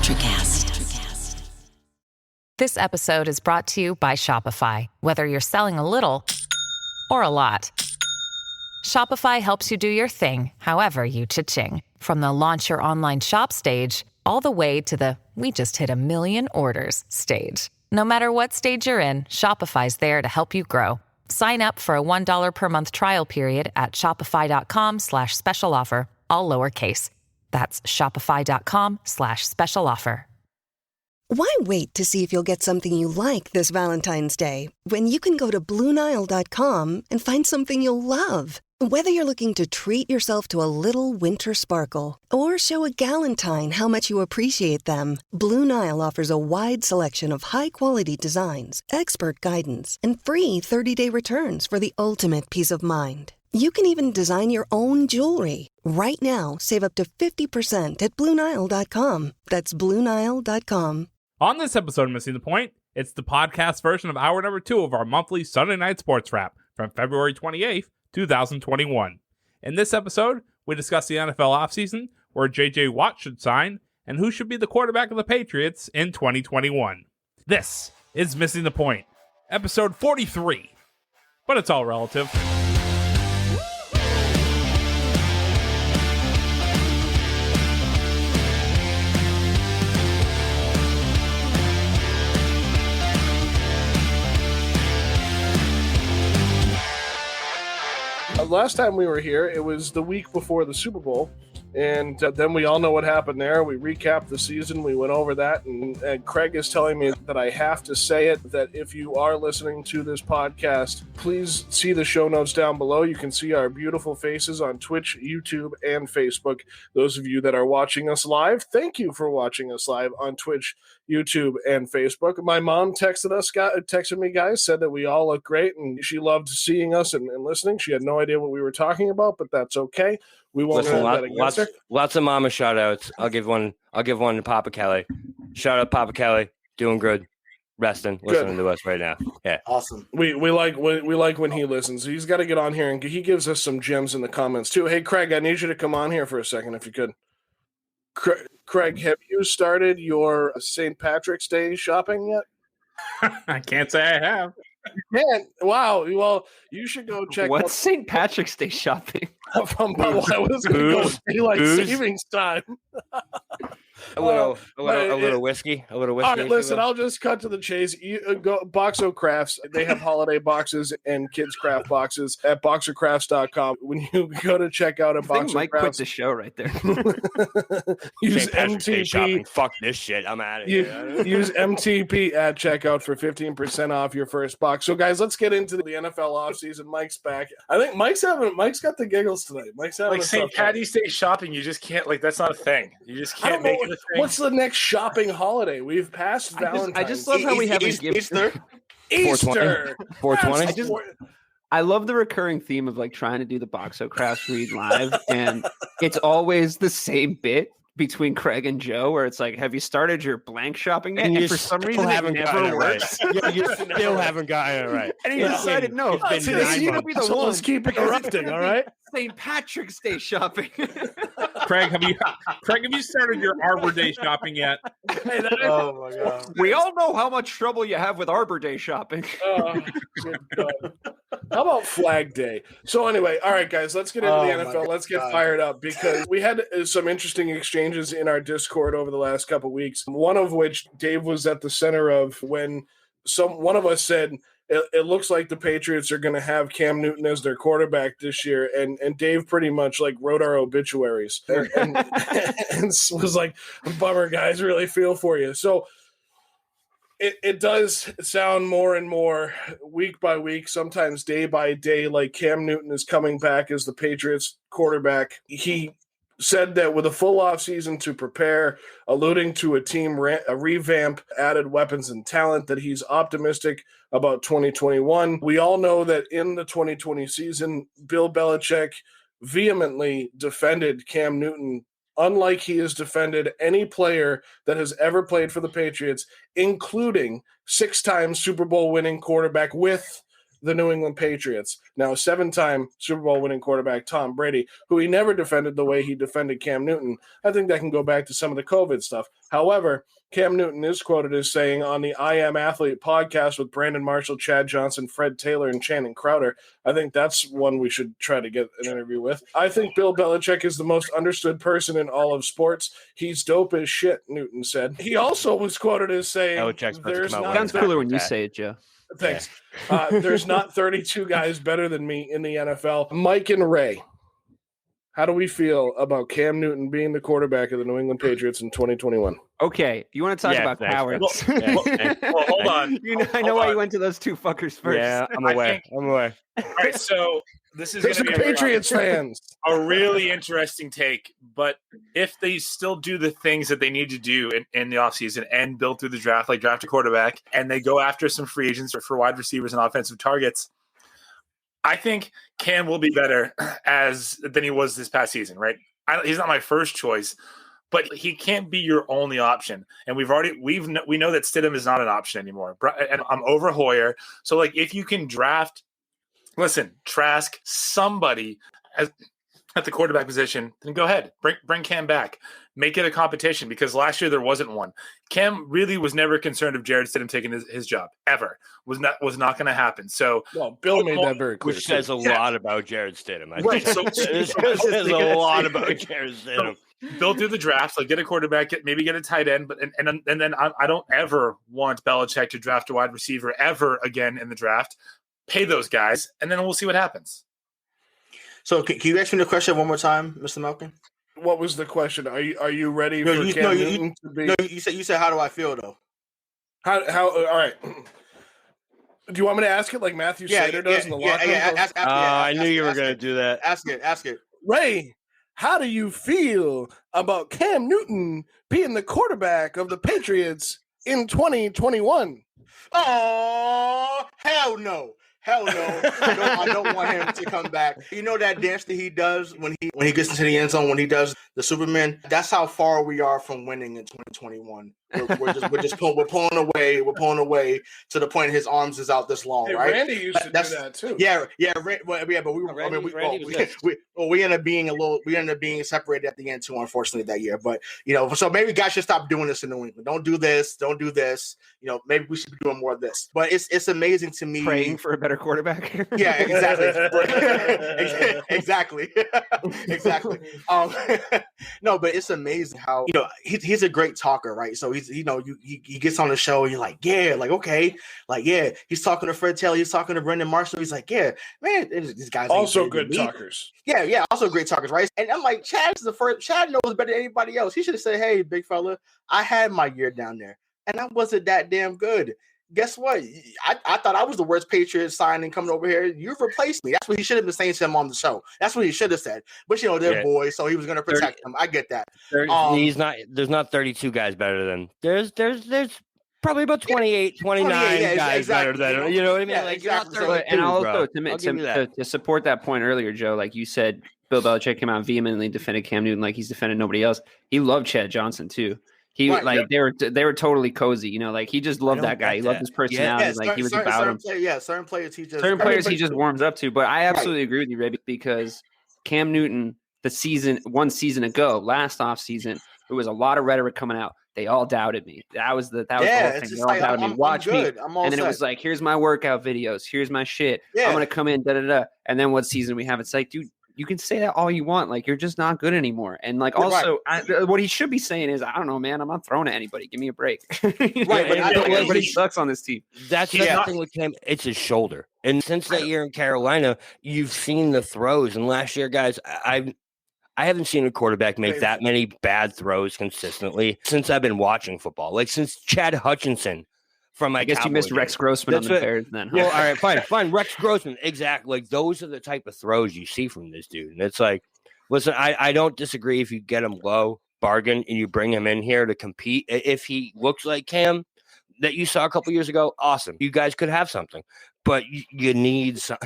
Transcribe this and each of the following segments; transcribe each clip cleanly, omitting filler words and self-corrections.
Electricast. This episode is brought to you by Shopify. Whether you're selling a little or a lot, Shopify helps you do your thing, however you cha-ching. From the launch your online shop stage, all the way to the we just hit 1 million orders stage. No matter what stage you're in, Shopify's there to help you grow. Sign up for a $1 per month trial period at shopify.com/special offer, all lowercase. That's shopify.com/special offer. Why wait to see if you'll get something you like this Valentine's Day when you can go to BlueNile.com and find something you'll love? Whether you're looking to treat yourself to a little winter sparkle or show a galentine how much you appreciate them, Blue Nile offers a wide selection of high-quality designs, expert guidance, and free 30-day returns for the ultimate peace of mind. You can even design your own jewelry. Right now, save up to 50% at BlueNile.com. That's BlueNile.com. On this episode of Missing the Point, it's the podcast version of hour number 2 of our monthly Sunday Night Sports Wrap from February 28th, 2021. In this episode, we discuss the NFL offseason, where J.J. Watt should sign, and who should be the quarterback of the Patriots in 2021. This is Missing the Point, episode 43. But it's all relative. Last time we were here, it was the week before the Super Bowl, and then we all know what happened there. We recapped the season, we went over that, and Craig is telling me that I have to say it, that if you are listening to this podcast, please see the show notes down below. You can see our beautiful faces on Twitch, YouTube, and Facebook. Those of you that are watching us live, thank you for watching us live on Twitch, YouTube, and Facebook. My mom texted me, guys, said that we all look great, and she loved seeing us and listening. She had no idea what we were talking about, but that's okay. We won't hold that against her. Lots of mama shout outs. I'll give one to Papa Kelly. Shout out Papa Kelly, doing good, resting, listening to us right now. Yeah, awesome. We like when he listens. He's got to get on here, and he gives us some gems in the comments too. Hey, Craig, I need you to come on here for a second if you could. Craig, have you started your St. Patrick's Day shopping yet? I can't say I have. You can't? Wow. Well, you should go check. What's St. Patrick's Day shopping? From I was going to go daylight savings time. A little whiskey. A little whiskey. All right, listen, I'll just cut to the chase. Go Boxo Crafts. They have holiday boxes and kids craft boxes at boxercrafts.com. When you go to check out a Boxo Crafts, Mike quit the show right there. Use MTP. Shopping. Fuck this shit. I'm out of here. Use MTP at checkout for 15% off your first box. So, guys, let's get into the NFL offseason. Mike's back. I think Mike's got the giggles tonight. Mike's having like St. Patty's Day shopping. You just can't, that's not a thing. You just can't make it a thing. What's the next shopping holiday? We've passed Valentine's. I just love how we have Easter. 420. I love the recurring theme of trying to do the Boxo Crafts read live, and it's always the same bit between Craig and Joe, where it's like, have you started your blank shopping yet? And for some reason, it never works. Right. You still haven't gotten it right. And he decided, no, it's been 9 months. So let's keep interrupting, all right? St. Patrick's Day shopping. Craig, have you started your Arbor Day shopping yet? Oh my God! We all know how much trouble you have with Arbor Day shopping. Good God. How about Flag Day? So anyway, all right, guys, let's get into the NFL. Let's get fired up, because we had some interesting exchanges in our Discord over the last couple of weeks. One of which Dave was at the center of, when one of us said, it looks like the Patriots are going to have Cam Newton as their quarterback this year, and Dave pretty much wrote our obituaries and was like, "Bummer, guys, really feel for you." So it does sound more and more week by week, sometimes day by day, like Cam Newton is coming back as the Patriots quarterback. He said that with a full offseason to prepare, alluding to a revamp, added weapons and talent, that he's optimistic about 2021. We all know that in the 2020 season, Bill Belichick vehemently defended Cam Newton, unlike he has defended any player that has ever played for the Patriots, including 6-time Super Bowl winning quarterback with the New England Patriots. Now, 7-time Super Bowl winning quarterback Tom Brady, who he never defended the way he defended Cam Newton. I think that can go back to some of the COVID stuff. However, Cam Newton is quoted as saying on the I Am Athlete podcast with Brandon Marshall, Chad Johnson, Fred Taylor, and Channing Crowder. I think that's one we should try to get an interview with. I think Bill Belichick is the most understood person in all of sports. He's dope as shit, Newton said. He also was quoted as saying, "There's not." Sounds cooler when you say it, Joe. Thanks. There's not 32 guys better than me in the NFL. Mike and Ray, how do we feel about Cam Newton being the quarterback of the New England Patriots in 2021? Okay, you want to talk about cowards? Well, hold on. I know why you went to those two fuckers first. Yeah, I'm aware. All right, so this is going to be Patriots fans. A really interesting take. But if they still do the things that they need to do in the offseason and build through the draft, like draft a quarterback, and they go after some free agents for wide receivers and offensive targets, I think Cam will be better than he was this past season, right? He's not my first choice, but he can't be your only option. And we know that Stidham is not an option anymore. And I'm over Hoyer. So like if you can Trask somebody at the quarterback position, then go ahead. Bring Cam back. Make it a competition because last year there wasn't one. Cam really was never concerned of Jared Stidham taking his job ever. Was not going to happen. So Bill made that very clear. Which says a lot about Jared Stidham. Right. So it says a lot about Jared Stidham. Build through the draft, like get a quarterback, maybe get a tight end, but and then I don't ever want Belichick to draft a wide receiver ever again in the draft. Pay those guys, and then we'll see what happens. So can you ask me the question one more time, Mr. Malkin? What was the question? Are you ready for Cam Newton to be? No, you said how do I feel though? How all right. Do you want me to ask it like Matthew Slater does in the locker room? I knew you were going to do that. Ask it. Ray, how do you feel about Cam Newton being the quarterback of the Patriots in 2021? Oh, hell no. I don't want him to come back. You know that dance that he does when he gets into the end zone, when he does the Superman? That's how far we are from winning in 2021. We're pulling away to the point his arms is out this long, right? Randy used to do that too. Yeah, but we ended up being separated at the end too, unfortunately, that year. But so maybe guys should stop doing this in New England. Don't do this. Maybe we should be doing more of this. But it's amazing to me. Praying for a better quarterback. Yeah, exactly. exactly. No, but it's amazing how he's a great talker, right? So he gets on the show and you're like, yeah, like okay, like yeah, he's talking to Fred Taylor, he's talking to Brendan Marshall, he's like, yeah, man, these guys also good talkers. Yeah, also great talkers, right? And I'm like, Chad knows better than anybody else. He should have said, hey, big fella, I had my year down there, and I wasn't that damn good. Guess what? I thought I was the worst Patriot signing coming over here. You've replaced me. That's what he should have been saying to him on the show. That's what he should have said. But they're boys, so he was going to protect them. I get that. There's not 32 guys better than there's probably about 28, 29 guys better than you know what I mean? Yeah, like exactly. And also to support that point earlier, Joe, like you said, Bill Belichick came out and vehemently defended Cam Newton like he's defended nobody else. He loved Chad Johnson too. They were totally cozy, like he just loved that guy. He loved his personality, he was about him. Certain players he just warms up to. But I absolutely agree with you, Ray, because Cam Newton, one season ago, last offseason, there was a lot of rhetoric coming out. They all doubted me. That was the whole thing. They all doubted me. Watch me. And then it was like, here's my workout videos. Here's my shit. Yeah. I'm gonna come in, And then what season we have? It's like, dude, you can say that all you want. Like, you're just not good anymore. And like, also, what he should be saying is, I don't know, man. I'm not throwing at anybody. Give me a break. But he sucks on this team. That's the thing with Cam. It's his shoulder. And since that year in Carolina, you've seen the throws. And last year, guys, I haven't seen a quarterback make that many bad throws consistently since I've been watching football. Like since Chad Hutchinson. I guess you missed Rex Grossman on the Bears then. Well, all right, fine. Rex Grossman, exactly. Like those are the type of throws you see from this dude. And it's like, listen, I don't disagree if you get him low, bargain, and you bring him in here to compete. If he looks like Cam that you saw a couple years ago, awesome. You guys could have something. But you need some.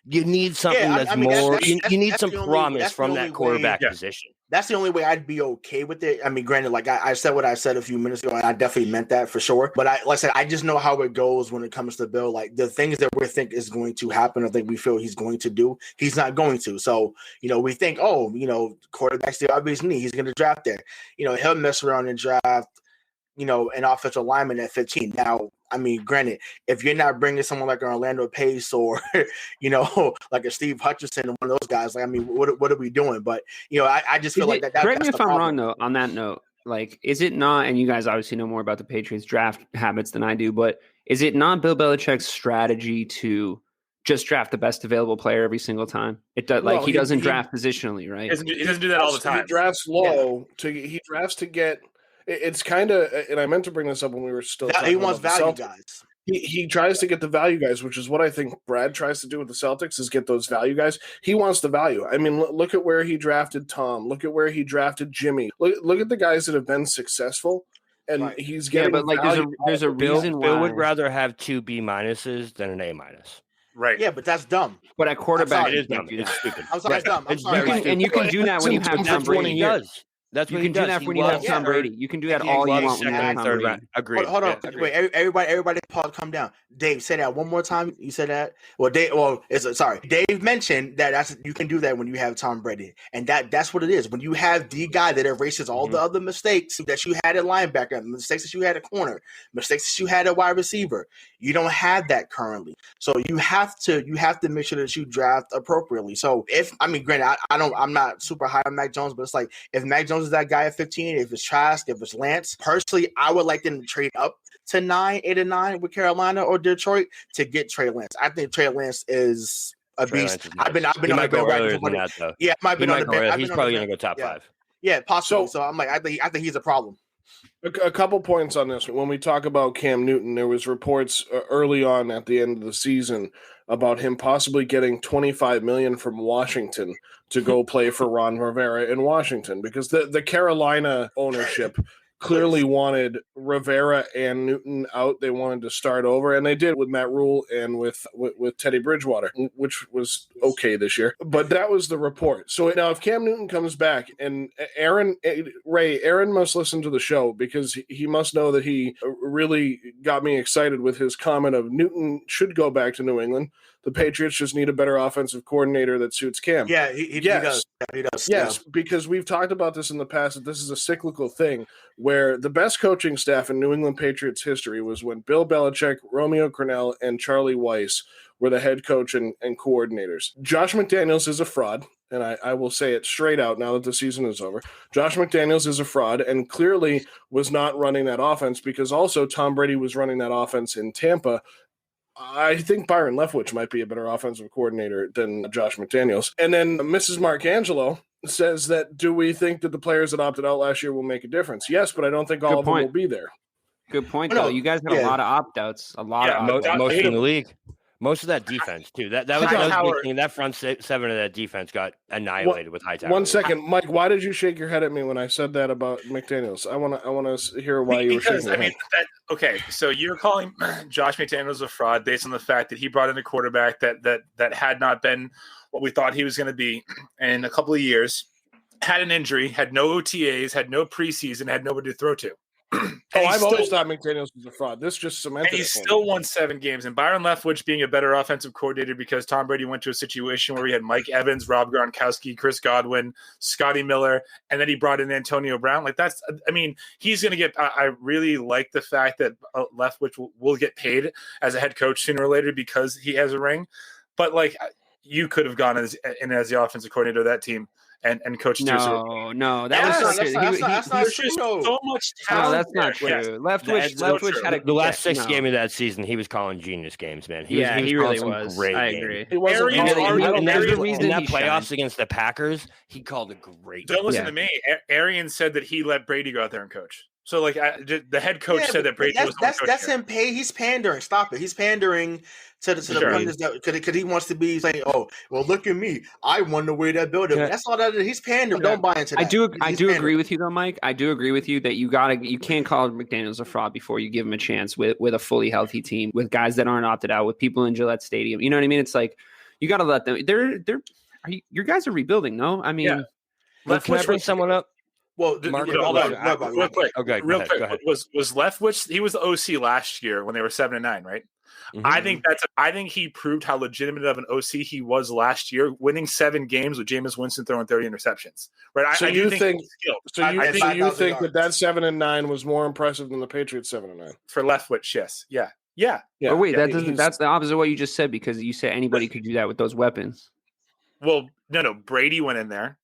You need something more. You need some promise from that quarterback position. That's the only way I'd be okay with it. I mean, granted, like I said what I said a few minutes ago, and I definitely meant that for sure. But like I said, I just know how it goes when it comes to Bill. Like the things that we think is going to happen, I think we feel he's going to do, he's not going to. So, we think, quarterback's the obvious need. He's going to draft there. He'll mess around and draft, an offensive lineman at 15. Now, I mean, granted, if you're not bringing someone like an Orlando Pace or, like a Steve Hutchinson and one of those guys, like, I mean, what are we doing? But, I just feel like that. Correct me if I'm wrong, though, on that note. Like, is it not, and you guys obviously know more about the Patriots draft habits than I do, but is it not Bill Belichick's strategy to just draft the best available player every single time? It does, he doesn't draft positionally, right? He doesn't do that all the time. He drafts low. He drafts to get. It's kind of, and I meant to bring this up when we were still talking he wants about value Celtics. guys. He tries to get the value guys, which is what I think Brad tries to do with the Celtics, is get those value guys. He wants the value. I mean, look at where he drafted Tom. Look at where he drafted Jimmy. Look at the guys that have been successful, and he's getting. Yeah, but like there's a reason why Bill would rather have 2 B- than an A-. Right. Yeah, but that's dumb. But at quarterback, it is dumb. It's stupid. I'm sorry, it's dumb. I'm sorry. And you can do that when you have Tom Brady. That's you what can do that when you have Tom Brady. You can do that all you want when you have Tom Brady. Round. Agreed. Hold on. Wait, everybody, Paul, calm down. Dave, say that one more time. You said that. Dave mentioned that you can do that when you have Tom Brady, and that's what it is. When you have the guy that erases all the other mistakes that you had at linebacker, mistakes that you had at corner, mistakes that you had at wide receiver, you don't have that currently. So you have to make sure that you draft appropriately. So granted, I'm not super high on Mac Jones, but it's like if Mac Jones is that guy at 15, if it's Trask, if it's Lance, personally, I would like them to trade up to 8 and 9 with Carolina or Detroit to get Trey Lance. I think Trey Lance is a beast. I've been on the bed. Yeah, I've been on the bed. He's probably going to go top 5. Yeah, possibly. So I'm like, I think he's a problem. A couple points on this. When we talk about Cam Newton, there was reports early on at the end of the season about him possibly getting $25 million from Washington to go play for Ron Rivera in Washington, because the Carolina ownership clearly wanted Rivera and Newton out. They wanted to start over, and they did with Matt Rule and with Teddy Bridgewater, which was okay this year. But that was the report. So now if Cam Newton comes back, and Aaron must listen to the show, because he must know that he really got me excited with his comment of Newton should go back to New England. The Patriots just need a better offensive coordinator that suits Cam. Yeah, he does. He does. Yes, because we've talked about this in the past, that this is a cyclical thing where the best coaching staff in New England Patriots history was when Bill Belichick, Romeo Crennel, and Charlie Weiss were the head coach and coordinators. Josh McDaniels is a fraud, and I will say it straight out now that the season is over. Josh McDaniels is a fraud and clearly was not running that offense, because also Tom Brady was running that offense in Tampa. I think Byron Leftwich might be a better offensive coordinator than Josh McDaniels. And then Mrs. Marcangelo says that, do we think that the players that opted out last year will make a difference? Yes, but I don't think all of them will be there. Good point, though. You guys had a lot of opt-outs. Most in the league. Most of that defense, too. That front 7 of that defense got annihilated with Hightower. 1 second, Mike. Why did you shake your head at me when I said that about McDaniels? I want to hear why you were shaking your head. Okay, so you're calling Josh McDaniels a fraud based on the fact that he brought in a quarterback that had not been what we thought he was going to be in a couple of years, had an injury, had no OTAs, had no preseason, had nobody to throw to. I've always thought McDaniels was a fraud. This just cemented it. And he still won 7 games. And Byron Leftwich being a better offensive coordinator because Tom Brady went to a situation where he had Mike Evans, Rob Gronkowski, Chris Godwin, Scotty Miller, and then he brought in Antonio Brown. He's going to get – I really like the fact that Leftwich will get paid as a head coach sooner or later because he has a ring. But, you could have gone as the offensive coordinator of that team. And coach that's not true. So much talent. No, that's not true. Leftwich had the last 6 games of that season. He was calling genius games, man. He really was. Great I games. agree. In that playoffs against the Packers, he called a great. Don't listen to me. Arian said that he let Brady go out there and coach. So, the head coach said that Brady was that's him. He's pandering. Stop it. He's pandering to the pundits because he wants to be saying, "Oh, well, look at me. I won the way that building." Yeah. That's all that is. He's pandering. Don't buy into that. I do agree with you though, Mike. I do agree with you that you can't call McDaniels a fraud before you give him a chance with a fully healthy team, with guys that aren't opted out, with people in Gillette Stadium. You know what I mean? It's like, You got to let them. Your guys are rebuilding, no? I mean, can I bring someone up? Well, real quick. Okay, real quick. Go ahead. Was Leftwich? He was the OC last year when they were 7-9, right? Mm-hmm. I think he proved how legitimate of an OC he was last year, winning 7 games with Jameis Winston throwing 30 interceptions. Right? So you think that 7-9 was more impressive than the Patriots 7-9 for Leftwich? Yes. Yeah. But wait, that's the opposite of what you just said, because you said anybody could do that with those weapons. Well, no. Brady went in there.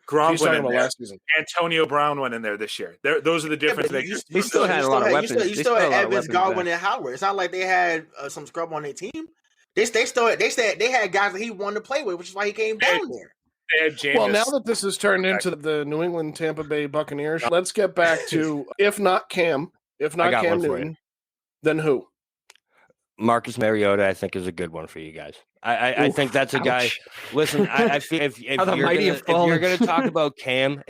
Gronk went in there. Last season. Antonio Brown went in there this year. Those are the differences. He still had a lot of weapons. You still had Evans, Godwin, and Howard. It's not like they had some scrub on their team. They said they had guys that he wanted to play with, which is why he came down there. They had Jameis. Well, now that this has turned into the New England Tampa Bay Buccaneers, let's get back to if not Cam Newton, then who? Marcus Mariota, I think, is a good one for you guys. I think that's a guy. Listen, I feel if you're going to talk about Cam,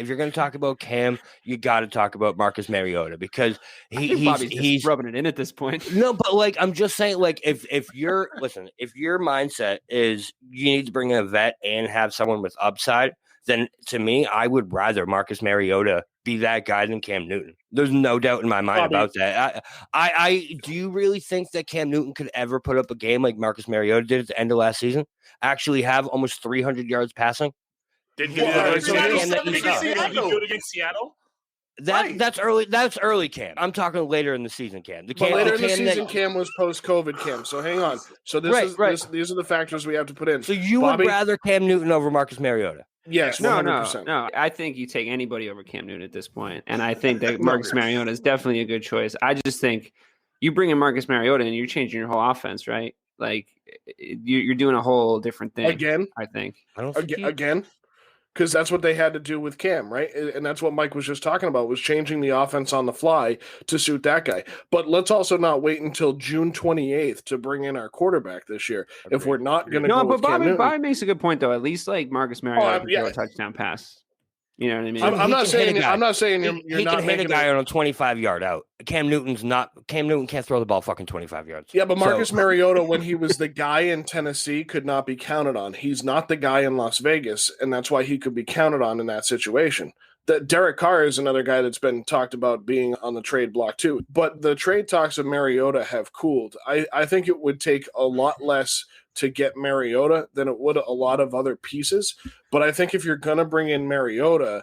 you got to talk about Marcus Mariota, because he's rubbing it in at this point. No, but like I'm just saying, like if your mindset is you need to bring in a vet and have someone with upside, then to me, I would rather Marcus Mariota be that guy than Cam Newton. There's no doubt in my mind about that. I do you really think that Cam Newton could ever put up a game like Marcus Mariota did at the end of last season? Actually have almost 300 yards passing? Did he do it against Seattle? That's early Cam. I'm talking later in the season, Cam. Later in the season, Cam was post-COVID Cam. So hang on. So these are the factors we have to put in. So you would rather Cam Newton over Marcus Mariota? Yes, 100%. No. I think you take anybody over Cam Newton at this point, and I think that Marcus Mariota is definitely a good choice. I just think you bring in Marcus Mariota and you're changing your whole offense, right? Like you're doing a whole different thing again. I think. Again, because that's what they had to do with Cam, right? And that's what Mike was just talking about, was changing the offense on the fly to suit that guy. But let's also not wait until June 28th to bring in our quarterback this year. Agreed. If we're not going to go with Cam Newton. Bobby makes a good point, though. At least like Marcus Mariota can throw a touchdown pass. You know what I mean? I'm not saying you're not hit a guy on a 25-yard out. Cam Newton can't throw the ball fucking 25 yards. Yeah, but Marcus Mariota, when he was the guy in Tennessee, could not be counted on. He's not the guy in Las Vegas, and that's why he could be counted on in that situation. Derek Carr is another guy that's been talked about being on the trade block too. But the trade talks of Mariota have cooled. I think it would take a lot less to get Mariota than it would a lot of other pieces. But I think if you're going to bring in Mariota,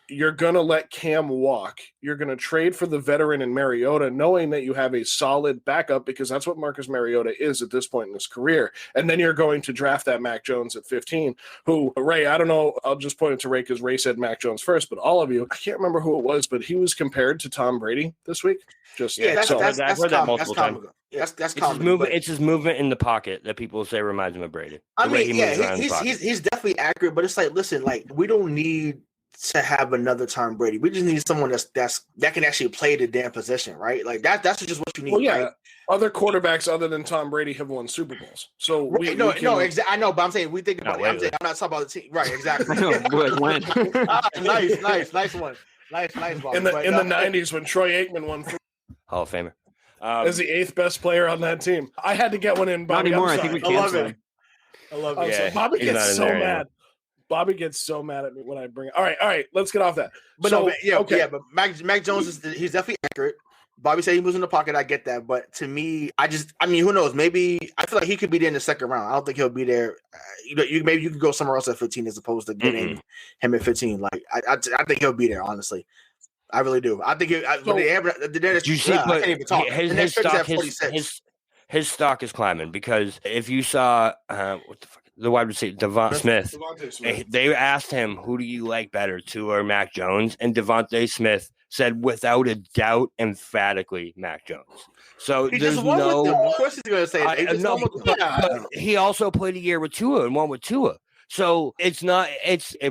you're going to let Cam walk. You're going to trade for the veteran in Mariota, knowing that you have a solid backup, because that's what Marcus Mariota is at this point in his career. And then you're going to draft that Mac Jones at 15, who, Ray, I don't know, I'll just point it to Ray because Ray said Mac Jones first, but all of you, I can't remember who it was, but he was compared to Tom Brady this week. That's common. It's his movement in the pocket that people say reminds him of Brady. He's definitely accurate, but it's like, listen, like we don't need to have another Tom Brady. We just need someone that can actually play the damn position, right? Like that's just what you need. Well, yeah. Right? Other quarterbacks other than Tom Brady have won Super Bowls. So I know, but I'm saying we think about it. I'm not talking about the team, right? Exactly. Nice one. Nice one. In the 90s when Troy Aikman won Hall of Famer. As the 8th best player on that team. I had to get one in, Bobby. Not anymore. I think we canceled him. I love it. So Bobby gets so mad. Bobby gets so mad at me when I bring it. All right. Let's get off that. But but Mac Jones he's definitely accurate. Bobby said he moves in the pocket. I get that, but to me, who knows? Maybe I feel like he could be there in the second round. I don't think he'll be there. Maybe you could go somewhere else at 15 as opposed to getting him at 15. Like I think he'll be there. Honestly, I really do. I think I can't even talk. His stock is climbing because if you saw the wide receiver Devontae Smith, they asked him, "Who do you like better, Tua or Mac Jones?" And Devontae Smith said, without a doubt, emphatically, Mac Jones. So he there's just won with them. Of course, he's going to say it. But he also played a year with Tua and won with Tua. So it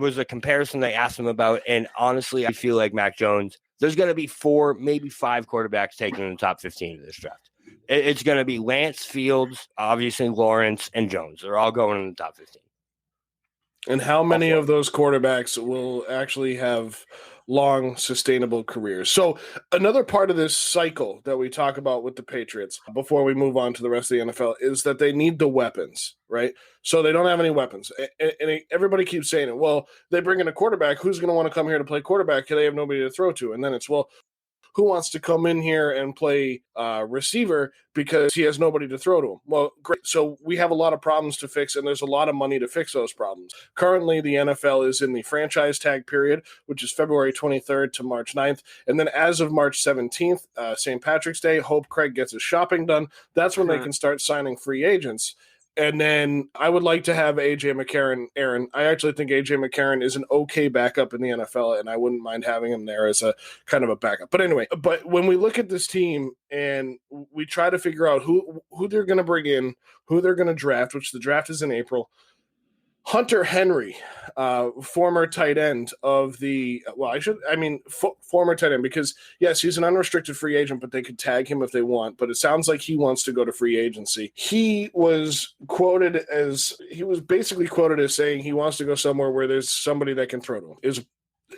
was a comparison they asked him about. And honestly, I feel like Mac Jones, there's going to be 4, maybe 5 quarterbacks taken in the top 15 of this draft. It's going to be Lance, Fields, obviously Lawrence, and Jones. They're all going in the top 15. And how many of those quarterbacks will actually have long, sustainable careers. So another part of this cycle that we talk about with the Patriots before we move on to the rest of the NFL is that they need the weapons, right? So they don't have any weapons. And everybody keeps saying it. Well, they bring in a quarterback. Who's going to want to come here to play quarterback? They have nobody to throw to. And then it's, well, who wants to come in here and play receiver because he has nobody to throw to him? Well, great. So we have a lot of problems to fix, and there's a lot of money to fix those problems. Currently, the NFL is in the franchise tag period, which is February 23rd to March 9th. And then as of March 17th, St. Patrick's Day, hope Craig gets his shopping done. That's when they can start signing free agents. And then I would like to have A.J. McCarron, Aaron. I actually think A.J. McCarron is an okay backup in the NFL, and I wouldn't mind having him there as a kind of a backup. But anyway, when we look at this team and we try to figure out who they're going to bring in, who they're going to draft, which the draft is in April, Hunter Henry, former tight end of the former tight end, because yes, he's an unrestricted free agent, but they could tag him if they want. But it sounds like he wants to go to free agency. He was basically quoted as saying he wants to go somewhere where there's somebody that can throw to him, is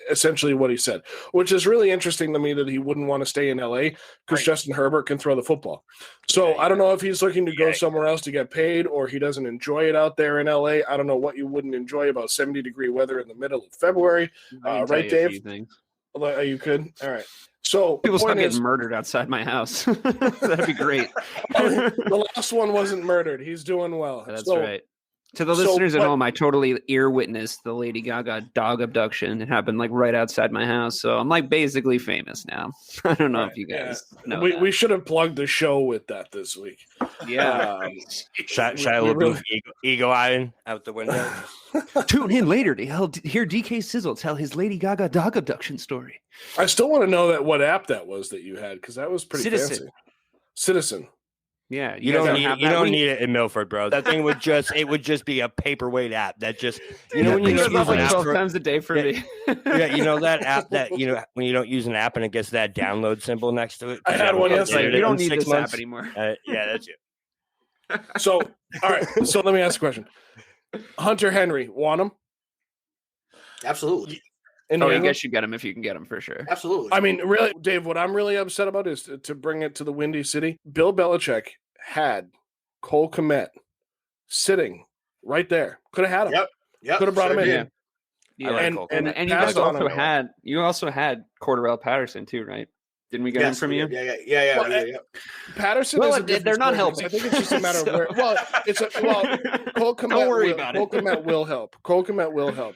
essentially what he said, which is really interesting to me that he wouldn't want to stay in LA because Justin Herbert can throw the football. So I don't know if he's looking to go somewhere else to get paid, or he doesn't enjoy it out there in LA. I don't know what you wouldn't enjoy about 70-degree weather in the middle of February. Right, Dave? You could? All right. So people stop getting murdered outside my house. That'd be great. The last one wasn't murdered. He's doing well. That's right. To the listeners at home, I totally ear witnessed the Lady Gaga dog abduction. It happened like right outside my house. So I'm like basically famous now. I don't know if you guys know. We should have plugged the show with that this week. Yeah. Shia LaBeouf eagle-eyeing out the window. Tune in later to hear DK Sizzle tell his Lady Gaga dog abduction story. I still want to know what app that was that you had, because that was pretty fancy. Citizen. Yeah, you don't need it in Milford, bro. That thing would just be a paperweight app that just when you use an app 12 times a day for me. Yeah, that app that when you don't use an app and it gets that download symbol next to it. I had one yesterday. You don't need this app anymore. Yeah, that's it. So, all right. So let me ask a question. Hunter Henry, want him? Absolutely. I guess you get him if you can get him for sure. Absolutely. I mean, really, Dave, what I'm really upset about is to bring it to the Windy City. Bill Belichick had Cole Kmet sitting right there. Could have had him. Yep. Could have brought him in. Yeah. And you guys also had Cordarrelle Patterson too, right? Didn't we get him from you? Yeah. Patterson they're not helping. I think it's just a matter of where. Well, Cole Kmet. Don't worry about it. Cole Kmet will help.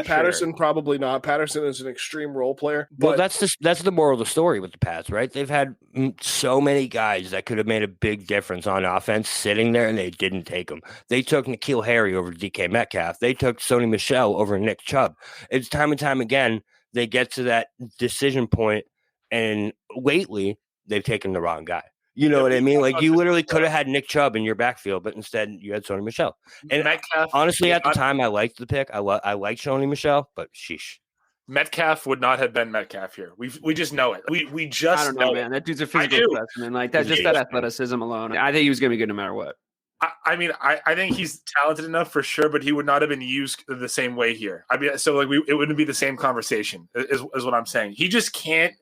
Patterson probably not. Patterson is an extreme role player. But that's the moral of the story with the Pats, right? They've had so many guys that could have made a big difference on offense sitting there, and they didn't take them. They took N'Keal Harry over DK Metcalf. They took Sony Michel over Nick Chubb. It's time and time again they get to that decision point. And lately, they've taken the wrong guy. You know what I mean? Like, you literally could have had Nick Chubb in your backfield, but instead you had Sony Michel. And Metcalf, honestly, at the time, I liked the pick. I liked Sony Michel, but sheesh. Metcalf would not have been Metcalf here. We just know it. We just I don't know, man. That dude's a physical specimen. Like that, just that athleticism alone. I think he was going to be good no matter what. I mean, I think he's talented enough for sure, but he would not have been used the same way here. I mean, so like it wouldn't be the same conversation. Is what I'm saying. He just can't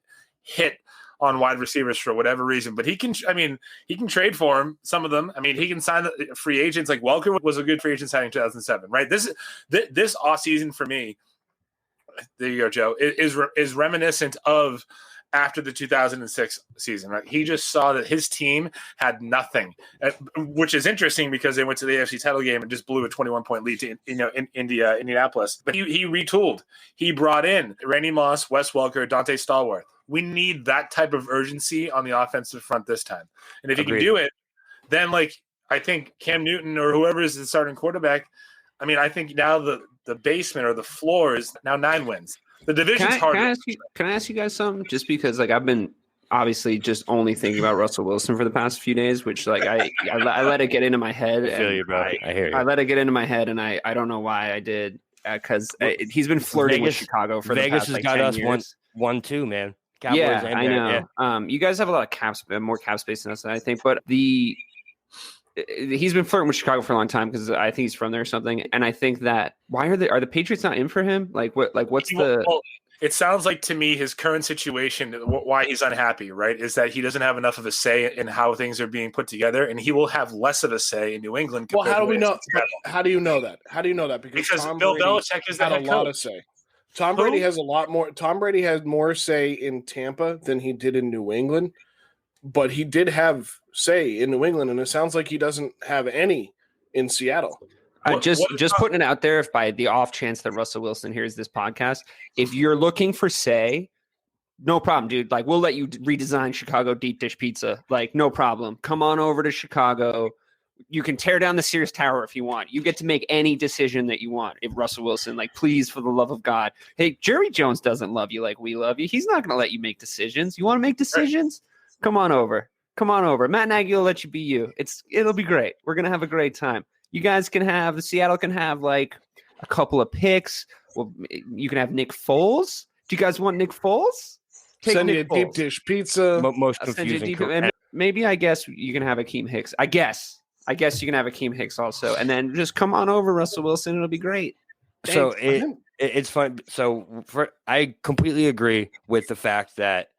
hit on wide receivers for whatever reason, but he can trade for him, some of them. I mean, he can sign the free agents. Like Welker was a good free agent signing in 2007, right? This offseason for me, there you go, Joe, is reminiscent of after the 2006 season, right? He just saw that his team had nothing, which is interesting because they went to the AFC title game and just blew a 21-point lead to Indianapolis. But he retooled. He brought in Randy Moss, Wes Welker, Dante Stallworth. We need that type of urgency on the offensive front this time. And if he can do it, then like I think Cam Newton or whoever is the starting quarterback, I mean, I think now the basement or the floor is now 9 wins. The division's hard. Can I ask you guys something? Just because like I've been obviously just only thinking about Russell Wilson for the past few days, which like I let it get into my head. I feel you, bro. I hear you. I let it get into my head, and I don't know why I did because he's been flirting with Chicago for Vegas the past has got 10 us years. 1-2, man. Cowboys yeah, I know. Yeah. You guys have a lot of more cap space than us, I think. But he's been flirting with Chicago for a long time because I think he's from there or something. And I think that are the Patriots not in for him? Like what? Like what's the? It sounds like to me his current situation, why he's unhappy, right, is that he doesn't have enough of a say in how things are being put together, and he will have less of a say in New England. Well, how do we know? How do you know that? How do you know that? Because Bill Belichick is had a lot of say. Tom Brady has a lot more. Tom Brady has more say in Tampa than he did in New England, but he did have say in New England, and it sounds like he doesn't have any in Seattle. Just putting it out there, if by the off chance that Russell Wilson hears this podcast, if you're looking for say, no problem, dude. Like, we'll let you redesign Chicago deep dish pizza. Like, no problem. Come on over to Chicago. You can tear down the Sears Tower if you want. You get to make any decision that you want. If Russell Wilson, like, please, for the love of God. Hey, Jerry Jones doesn't love you like we love you. He's not going to let you make decisions. You want to make decisions? Come on over. Come on over. Matt Nagy will let you be you. It'll be great. We're going to have a great time. You guys can have, Seattle can have like a couple of picks. Well, you can have Nick Foles. Do you guys want Nick Foles? Send you a deep dish pizza. Most confusing. Maybe I guess you can have Akeem Hicks. I guess you can have Akeem Hicks also. And then just come on over, Russell Wilson. It'll be great. Thanks. So it's fun. So I completely agree with the fact that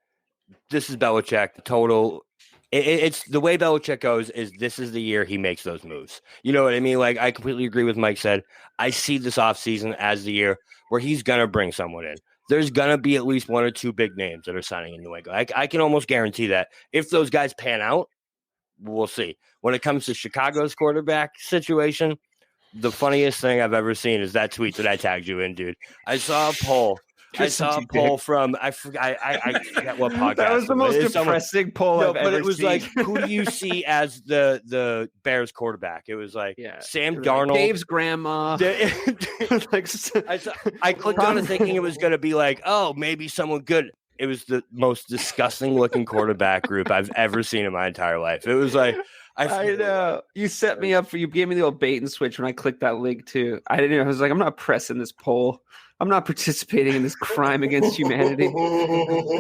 this is Belichick total. It's the way Belichick goes is this is the year he makes those moves. You know what I mean? Like, I completely agree with Mike said. I see this offseason as the year where he's going to bring someone in. There's going to be at least one or two big names that are signing in New England. I can almost guarantee that. If those guys pan out, we'll see. When it comes to Chicago's quarterback situation, the funniest thing I've ever seen is that tweet that I tagged you in, dude. I saw a poll. From I forgot what podcast. That was the most depressing poll I've ever seen. But it was like, who do you see as the Bears quarterback? It was like Sam Darnold, Dave's grandma. I clicked on it thinking it was going to be like, oh, maybe someone good. It was the most disgusting looking quarterback group I've ever seen in my entire life. It was like, I know you set me up you gave me the old bait and switch when I clicked that link too. I didn't know. I was like, I'm not pressing this poll. I'm not participating in this crime against humanity.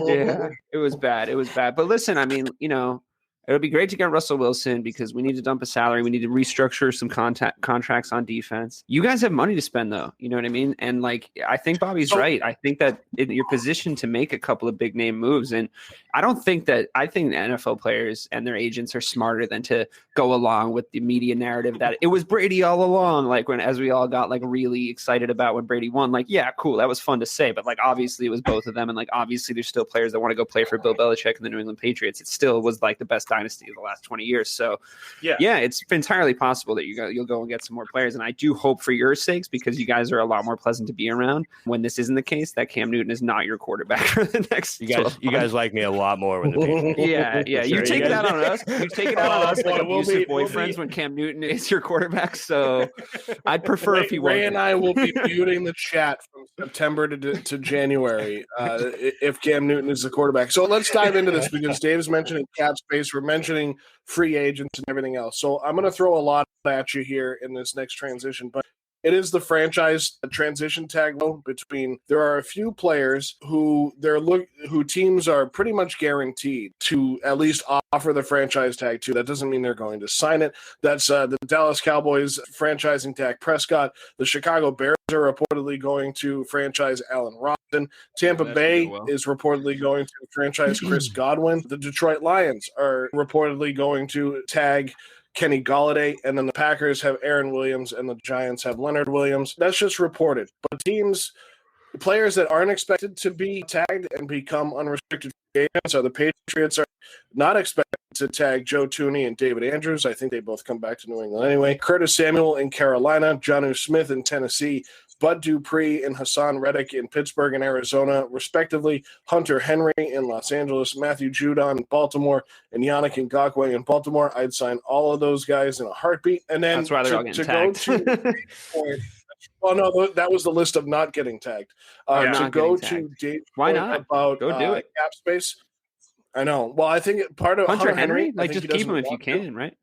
Yeah, it was bad. But listen, I mean, it would be great to get Russell Wilson because we need to dump a salary. We need to restructure some contracts on defense. You guys have money to spend, though. You know what I mean? And like, I think Bobby's right. I think that you're positioned to make a couple of big name moves. And I think the NFL players and their agents are smarter than to go along with the media narrative that it was Brady all along. Like as we all got like really excited about when Brady won, like, yeah, cool. That was fun to say. But like, obviously it was both of them. And like, obviously there's still players that want to go play for Bill Belichick and the New England Patriots. It still was like the best dynasty of the last 20 years. So yeah, it's entirely possible that you'll go and get some more players. And I do hope for your sakes, because you guys are a lot more pleasant to be around when this isn't the case, that Cam Newton is not your quarterback for the next you guys like me a lot more when the yeah. You take it out on us. You take it out on us like abusive boyfriends when Cam Newton is your quarterback. So I'd prefer if he were. Ray and I will be muting the chat from September to January if Cam Newton is the quarterback. So let's dive into this because Dave's mentioning cap space. We're mentioning free agents and everything else. So I'm going to throw a lot at you here in this next transition, but it is the franchise transition tag between. There are a few players who teams are pretty much guaranteed to at least offer the franchise tag to. That doesn't mean they're going to sign it. That's the Dallas Cowboys franchising tag Prescott. The Chicago Bears are reportedly going to franchise Allen Robinson. Tampa Bay is reportedly going to franchise Chris Godwin. The Detroit Lions are reportedly going to tag Kenny Golladay, and then the Packers have Aaron Williams, and the Giants have Leonard Williams. That's just reported. But players that aren't expected to be tagged and become unrestricted free agents are the Patriots are not expected to tag Joe Thuney and David Andrews. I think they both come back to New England anyway. Curtis Samuel in Carolina, Jonnu Smith in Tennessee, Bud Dupree and Hassan Reddick in Pittsburgh and Arizona, respectively. Hunter Henry in Los Angeles, Matthew Judon in Baltimore, and Yannick Ngakoue in Baltimore. I'd sign all of those guys in a heartbeat. And then that's why they're all getting tagged. Well, no, that was the list of not getting tagged. To go to Dave's why not about go do it. Cap space. I know. Well, I think part of Hunter Henry, like just keep him if you can, right?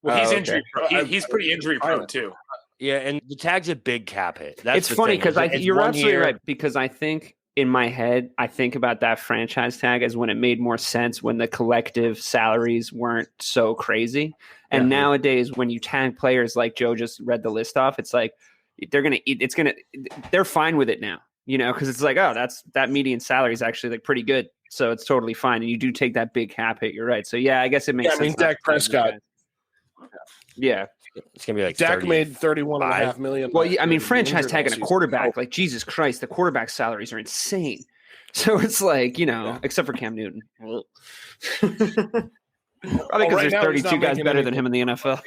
Well, he's injury prone. He's pretty injury prone too. Yeah, and the tag's a big cap hit. It's funny because you're absolutely right. Because I think in my head, I think about that franchise tag as when it made more sense when the collective salaries weren't so crazy. And nowadays, when you tag players like Joe just read the list off, it's like they're fine with it now. because it's like, oh, that median salary is actually like pretty good. So it's totally fine. And you do take that big cap hit. You're right. So yeah, I guess it makes sense. I mean, Dak Prescott. Yeah. It's going to be like Dak made $31.5 million. Well, I mean, franchise tagging a quarterback, like Jesus Christ, the quarterback salaries are insane. So it's like, except for Cam Newton. Probably because there's 32 guys better than him in the NFL.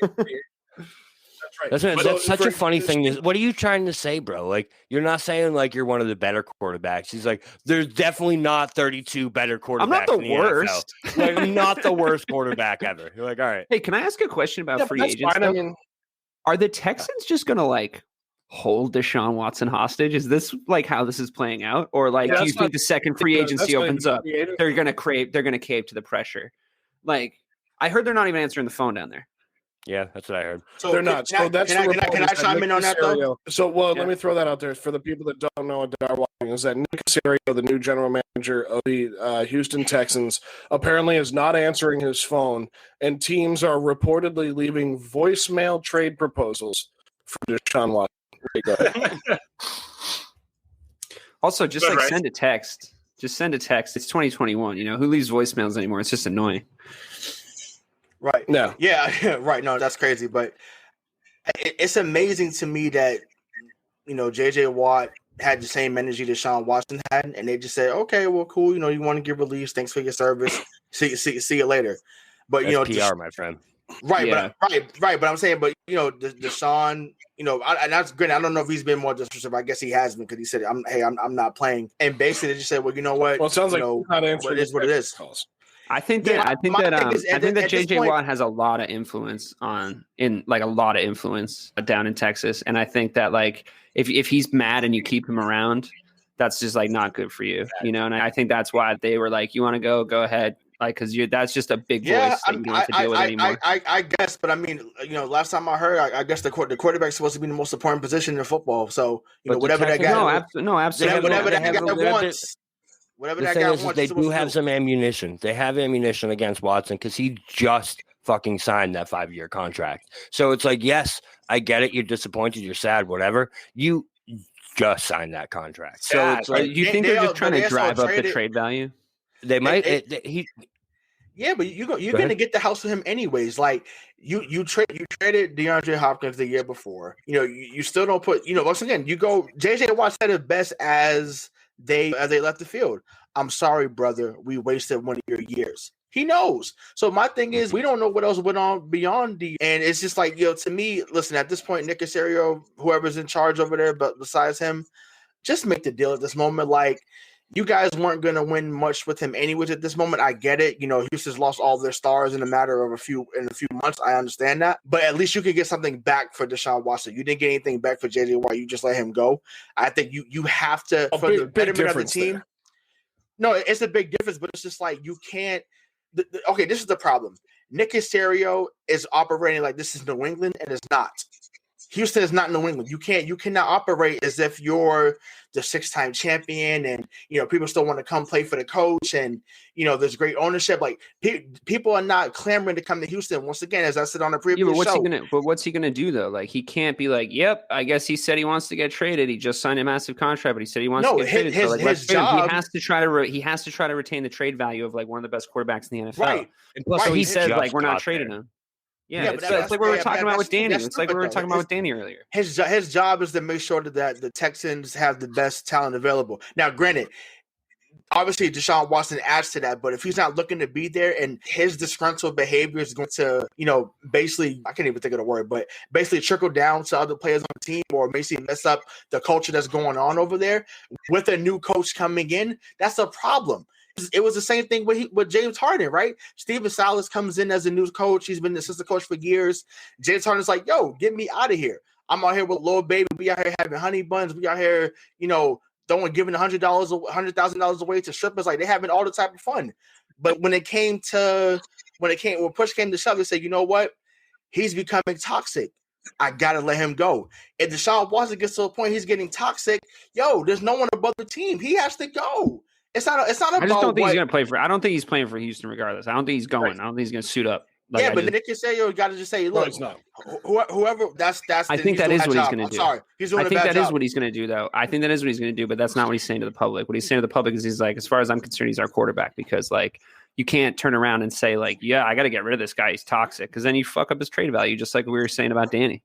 That's right. That's such a funny thing. What are you trying to say, bro? Like, you're not saying like you're one of the better quarterbacks. He's like, there's definitely not 32 better quarterbacks. I'm not the in the worst. NFL. Like, not the worst quarterback ever. You're like, all right. Hey, can I ask a question about free agents? I mean, are the Texans just going to like hold Deshaun Watson hostage? Is this like how this is playing out? Or like, do you think the second free agency opens up, they're going to cave to the pressure? Like, I heard they're not even answering the phone down there. Yeah, that's what I heard. So they're not. So that's can I chime in on that though? So, let me throw that out there for the people that don't know what they're watching. Is that Nick Caserio, the new general manager of the Houston Texans, apparently is not answering his phone, and teams are reportedly leaving voicemail trade proposals for Deshaun Watson. Also, just send a text. Just send a text. It's 2021. Who leaves voicemails anymore? It's just annoying. Right. No. Yeah. Right. No, that's crazy. But it's amazing to me that, JJ Watt had the same energy that Deshaun Watson had. And they just said, okay, well, cool. You want to get released. Thanks for your service. See you later. But, that's PR, my friend. Right. Yeah. But I'm saying, Deshaun, and that's great. I don't know if he's been more disrespectful. I guess he has been because he said, I'm not playing. And basically they just said, well, you know what? Well, it sounds like what it is. I think that JJ Watt has a lot of influence down in Texas, and I think that like if he's mad and you keep him around, that's just like not good for you, And I think that's why they were like, you want to go ahead, like because that's just a big voice that you don't have to deal with anymore. I guess, but I mean, last time I heard, I guess the quarterback's supposed to be the most important position in football. So whatever that guy, absolutely, whatever that guy wants. Whatever that guy wants, they do have some ammunition. They have ammunition against Watson because he just fucking signed that 5-year contract. So it's like, yes, I get it. You're disappointed. You're sad. Whatever. You just signed that contract. So it's like, you think they're just trying to drive up the trade value? They might. Yeah, but you're going to get the house with him anyways. Like you traded DeAndre Hopkins the year before. You still don't put. Once again, you go. JJ Watt said it best as they left the field. I'm sorry, brother. We wasted one of your years. He knows. So my thing is, we don't know what else went on beyond and it's just like, to me, listen, at this point, Nick Caserio, whoever's in charge over there, but besides him, just make the deal at this moment. Like, you guys weren't going to win much with him anyways at this moment. I get it. Houston's lost all their stars in a matter of a few months. I understand that. But at least you could get something back for Deshaun Watson. You didn't get anything back for JJ Watt. You just let him go. I think you have to, for the betterment of the team. There. No, it's a big difference, but it's just like you can't. Okay, this is the problem. Nick Caserio is operating like this is New England, and it's not. Houston is not New England. You cannot operate as if you're the 6-time champion and, people still want to come play for the coach and, there's great ownership. Like people are not clamoring to come to Houston. Once again, as I said on the previous show. What's he going to do though? Like he can't be like, yep, I guess he said he wants to get traded. He just signed a massive contract, but he said he wants to get traded. His job, he has to try to retain the trade value of like one of the best quarterbacks in the NFL. Right. And plus, so he said like, we're not trading him. Yeah, it's like what we were talking about with Danny. It's like we were talking about with Danny earlier. His job is to make sure that the Texans have the best talent available. Now, granted, obviously Deshaun Watson adds to that, but if he's not looking to be there and his disgruntled behavior is going to, basically, I can't even think of the word, but basically trickle down to other players on the team or basically mess up the culture that's going on over there with a new coach coming in, that's a problem. It was the same thing with James Harden, right? Steven Silas comes in as a new coach. He's been the assistant coach for years. James Harden's like, yo, get me out of here. I'm out here with Lil Baby. We out here having honey buns. We out here, giving $100,000 away to strippers. Like, they're having all the type of fun. But when push came to shove, they said, you know what? He's becoming toxic. I gotta let him go. If Deshaun Watson gets to a point he's getting toxic, there's no one above the team. He has to go. It's not about. I just don't think he's going to play for. I don't think he's playing for Houston regardless. I don't think he's going. Right. I don't think he's going to suit up. Like, yeah, but Nick Casario got to just say, look, it's not. Whoever that's. I think that is what he's going to do. Sorry, he's doing I a think bad that job. is what he's going to do, though. I think that is what he's going to do, but that's not what he's saying to the public. What he's saying to the public is he's like, as far as I'm concerned, he's our quarterback, because like you can't turn around and say like, yeah, I got to get rid of this guy. He's toxic, because then you fuck up his trade value, just like we were saying about Danny.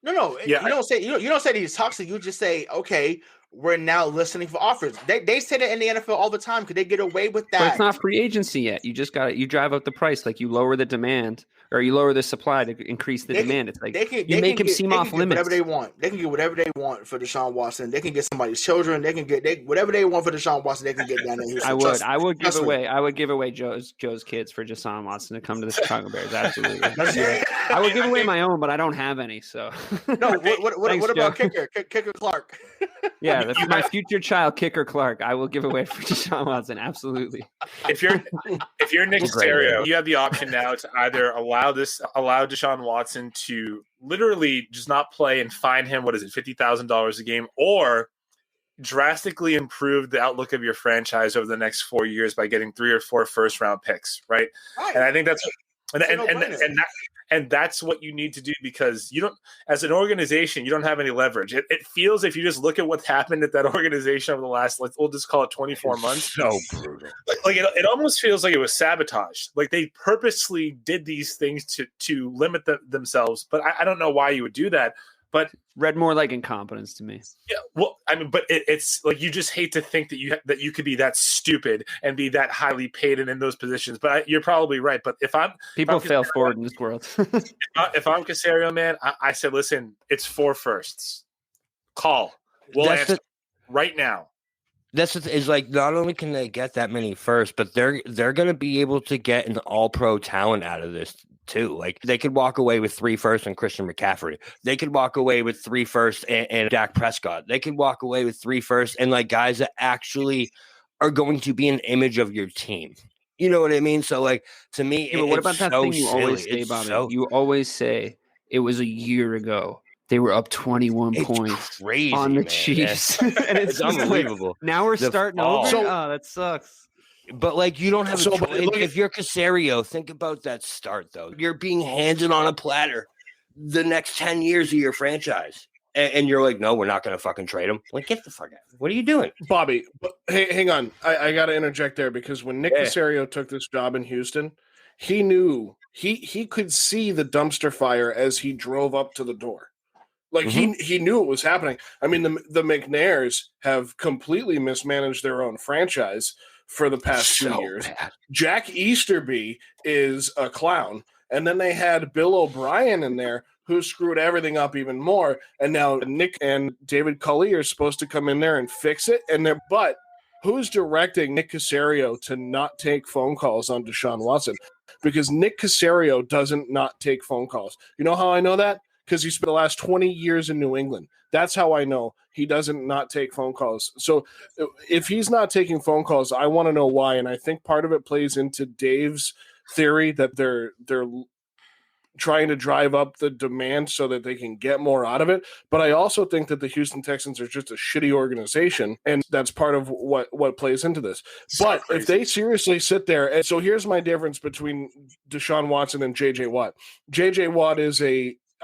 No. Yeah, you don't say that he's toxic. You just say, okay, we're now listening for offers. They say that in the NFL all the time because they get away with that. But it's not free agency yet. You just got it. You drive up the price, like you lower the demand or you lower the supply to increase the demand. It's like you make him seem off limits. Whatever they want. They can get whatever they want for Deshaun Watson. They can get somebody's children. They can get whatever they want for Deshaun Watson. They can get down there. I would give away Joe's kids for Deshaun Watson to come to the Chicago Bears. Absolutely. I would give away my own, but I don't have any. So no. What about kicker Clarke? Yeah, that's my future child, kicker Clarke. I will give away for Deshaun Watson. Absolutely. If you're Nick Casario, you have the option now to either allow Deshaun Watson to literally just not play and fine him, $50,000 a game, or drastically improve the outlook of your franchise over the next 4 years by getting 3 or 4 first-round picks, right? And I think that's and that's what you need to do, because you don't, as an organization, you don't have any leverage. It feels, if you just look at what's happened at that organization over the last, we'll just call it 24 months. So brutal. Like it almost feels like it was sabotage. Like they purposely did these things to limit themselves. But I don't know why you would do that. But read more like incompetence to me. Yeah, well, I mean, but it's like you just hate to think that you could be that stupid and be that highly paid and in those positions. But you're probably right. But if I'm fail forward in this world. if I'm Casario, man, I said, listen, it's 4 firsts. Call. We'll answer right now. That's is like, not only can they get that many first, but they're going to be able to get an all-pro talent out of this too. Like they could walk away with 3 firsts and Christian McCaffrey. They could walk away with 3 firsts and Dak Prescott. They could walk away with 3 firsts and like guys that actually are going to be an image of your team. You know what I mean? So like to me, but what about that thing you always say, Bobby? You always say it was a year ago. They were up 21 points on the Chiefs. And it's unbelievable. Like, now we're starting over. That sucks. But like you don't have a choice. If you're Casario, think about that start though. You're being handed on a platter the next 10 years of your franchise. And you're like, no, we're not going to fucking trade him. Like, get the fuck out. What are you doing? Bobby, hey, hang on. I got to interject there, because when Nick Casario took this job in Houston, he knew he could see the dumpster fire as he drove up to the door. Like he knew it was happening. I mean, the McNairs have completely mismanaged their own franchise for the past 2 years. Bad. Jack Easterby is a clown. And then they had Bill O'Brien in there who screwed everything up even more. And now Nick and David Culley are supposed to come in there and fix it. But who's directing Nick Casario to not take phone calls on Deshaun Watson? Because Nick Casario doesn't not take phone calls. You know how I know that? Because he spent the last 20 years in New England. That's how I know he doesn't not take phone calls. So if he's not taking phone calls, I want to know why. And I think part of it plays into Dave's theory that they're trying to drive up the demand so that they can get more out of it. But I also think that the Houston Texans are just a shitty organization, and that's part of what plays into this. But if they seriously sit there, and so here's my difference between Deshaun Watson and J.J. Watt. J.J. Watt is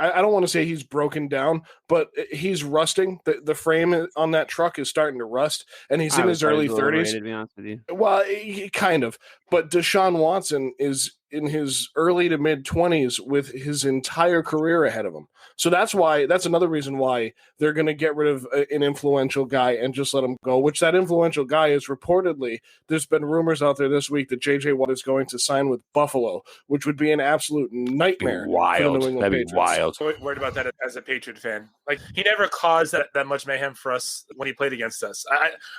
I don't want to say he's broken down, but he's rusting. The frame on that truck is starting to rust, and he's in his early 30s. To be honest with you. Well, kind of. But Deshaun Watson is in his early to mid 20s with his entire career ahead of him. So that's another reason why they're going to get rid of an influential guy and just let him go, which that influential guy is reportedly, there's been rumors out there this week that J.J. Watt is going to sign with Buffalo, which would be an absolute nightmare. Wild. That'd be wild. So worried about that as a Patriot fan. Like, he never caused that much mayhem for us when he played against us.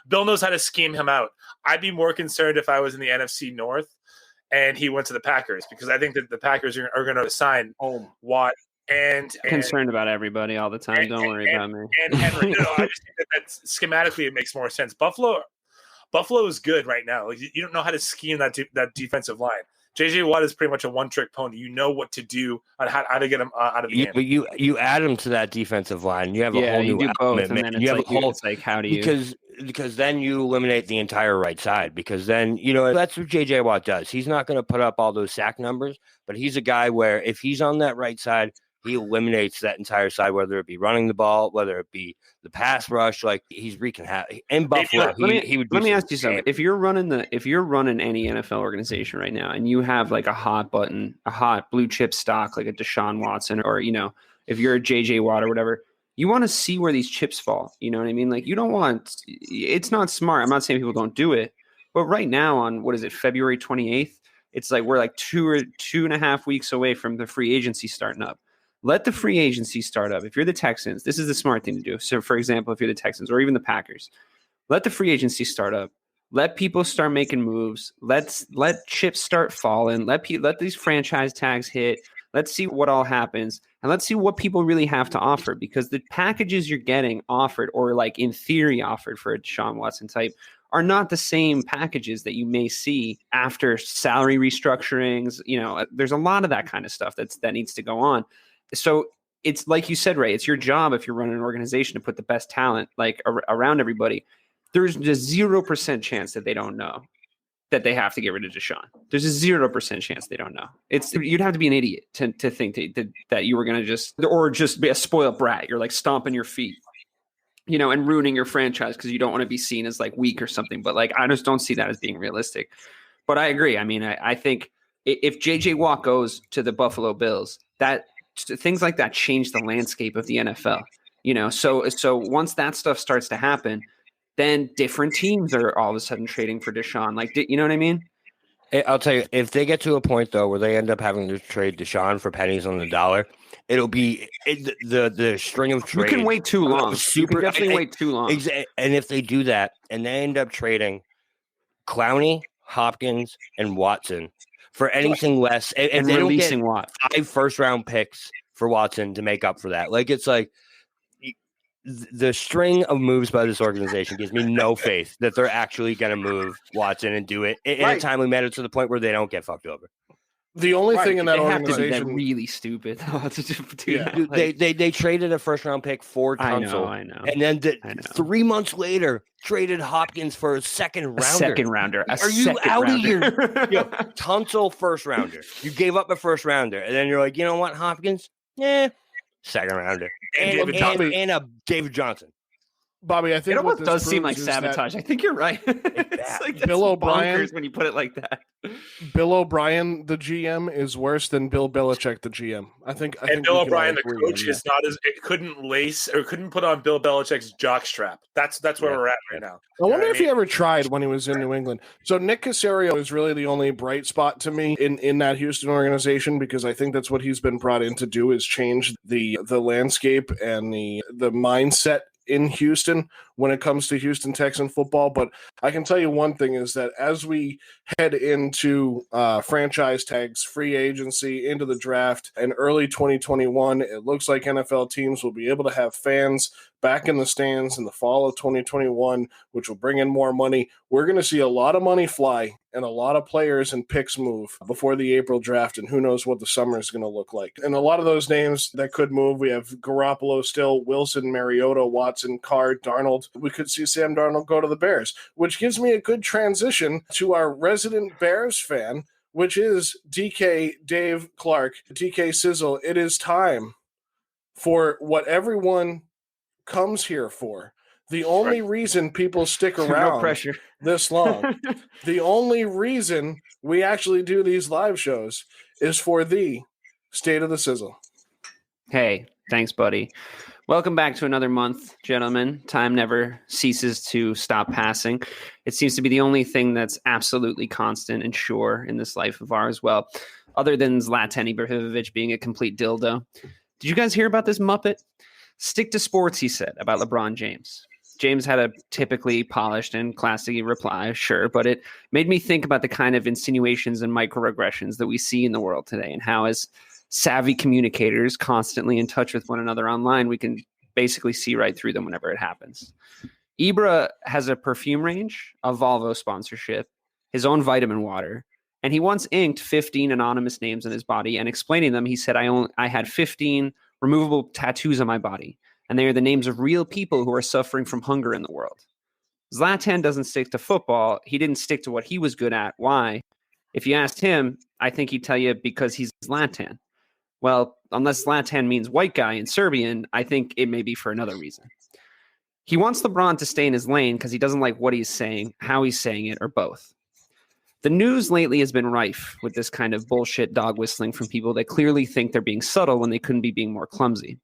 Bill knows how to scheme him out. I'd be more concerned if I was in the NFC North and he went to the Packers, because I think that the Packers are going to sign Watt. And concerned about everybody all the time. Don't worry about me. And Henry. I just think that schematically it makes more sense. Buffalo is good right now. Like, you don't know how to scheme that defensive line. JJ Watt is pretty much a one-trick pony. You know what to do on how to get him out of the game. But you add him to that defensive line. You have a whole you new do both, element. and then you have like, a whole, it's like, how do you? Because then you eliminate the entire right side. Because then that's what JJ Watt does. He's not going to put up all those sack numbers, but he's a guy where if he's on that right side, he eliminates that entire side, whether it be running the ball, whether it be the pass rush. Like he's wreaking havoc in Buffalo. He would. Let me ask you something. If you're running any NFL organization right now, and you have like a hot blue chip stock like a Deshaun Watson, or if you're a JJ Watt or whatever, you want to see where these chips fall. You know what I mean? Like you don't want. It's not smart. I'm not saying people don't do it, but right now on what is it, February 28th? It's like we're like 2.5 weeks away from the free agency starting up. Let the free agency start up. If you're the Texans, this is the smart thing to do. So, for example, if you're the Texans or even the Packers, let the free agency start up. Let people start making moves. Let chips start falling. Let these franchise tags hit. Let's see what all happens, and let's see what people really have to offer. Because the packages you're getting offered, or like in theory offered for a Deshaun Watson type, are not the same packages that you may see after salary restructurings. There's a lot of that kind of stuff that needs to go on. So it's like you said, Ray, it's your job if you're running an organization to put the best talent like around everybody. There's a 0% chance that they don't know that they have to get rid of Deshaun. There's a 0% chance they don't know. You'd have to be an idiot to think that you were going to just be a spoiled brat. You're like stomping your feet, and ruining your franchise because you don't want to be seen as like weak or something. But like, I just don't see that as being realistic. But I agree. I mean, I think if JJ Watt goes to the Buffalo Bills, that things like that change the landscape of the NFL, so once that stuff starts to happen, then different teams are all of a sudden trading for Deshaun. Like, you know what I mean? I'll tell you, if they get to a point though, where they end up having to trade Deshaun for pennies on the dollar, it'll be the string of trades. You can wait too long. You can definitely wait too long. And if they do that and they end up trading Clowney, Hopkins, and Watson for anything less, and they releasing don't get 5 first-round picks for Watson to make up for that. Like, it's like the string of moves by this organization gives me no faith that they're actually going to move Watson and do it in a timely manner to the point where they don't get fucked over. The only thing in that organization really stupid. They traded a first round pick for Tunsil. I know. And then 3 months later traded Hopkins for a second rounder. Are you out of here? Tunsil first rounder. You gave up a first rounder, and then you're like, you know what, Hopkins? Second rounder. And a David Johnson. Bobby, I think it almost does seem like sabotage. I think you're right. It's like Bill O'Brien, when you put it like that. Bill O'Brien, the GM, is worse than Bill Belichick, the GM. I think Bill O'Brien, the coach, is not as couldn't put on Bill Belichick's jockstrap. That's where we're at right now. I wonder if he ever tried when he was in New England. So Nick Caserio is really the only bright spot to me in that Houston organization, because I think that's what he's been brought in to do, is change the landscape and the mindset in Houston when it comes to Houston Texan football. But I can tell you one thing is that as we head into franchise tags, free agency, into the draft, and early 2021, it looks like NFL teams will be able to have fans back in the stands in the fall of 2021, which will bring in more money. We're going to see a lot of money fly and a lot of players and picks move before the April draft, and who knows what the summer is going to look like. And a lot of those names that could move, we have Garoppolo still, Wilson, Mariota, Watson, Carr, Darnold. We could see Sam Darnold go to the Bears, which gives me a good transition to our resident Bears fan, which is DK Dave Clarke, DK Sizzle. It is time for what everyone comes here for. The only reason people stick around this long, the only reason we actually do these live shows is for the State of the Sizzle. Hey, thanks, buddy. Welcome back to another month, gentlemen. Time never ceases to stop passing. It seems to be the only thing that's absolutely constant and sure in this life of ours. Well, other than Zlatan Ibrahimovic being a complete dildo. Did you guys hear about this Muppet? Stick to sports, he said, about LeBron James. James had a typically polished and classy reply, sure, but it made me think about the kind of insinuations and microaggressions that we see in the world today, and how, as savvy communicators constantly in touch with one another online, we can basically see right through them whenever it happens. Ibra has a perfume range, a Volvo sponsorship, his own vitamin water, And he once inked 15 anonymous names in his body, and explaining them, he said, I had 15 removable tattoos on my body, and they are the names of real people who are suffering from hunger in the world. Zlatan doesn't stick to football. He didn't stick to what he was good at. Why? If you asked him, I think he'd tell you because he's Zlatan. Well, unless Zlatan means white guy in Serbian, I think it may be for another reason. He wants LeBron to stay in his lane because he doesn't like what he's saying, how he's saying it, or both. The news lately has been rife with this kind of bullshit dog whistling from people that clearly think they're being subtle when they couldn't be being more clumsy.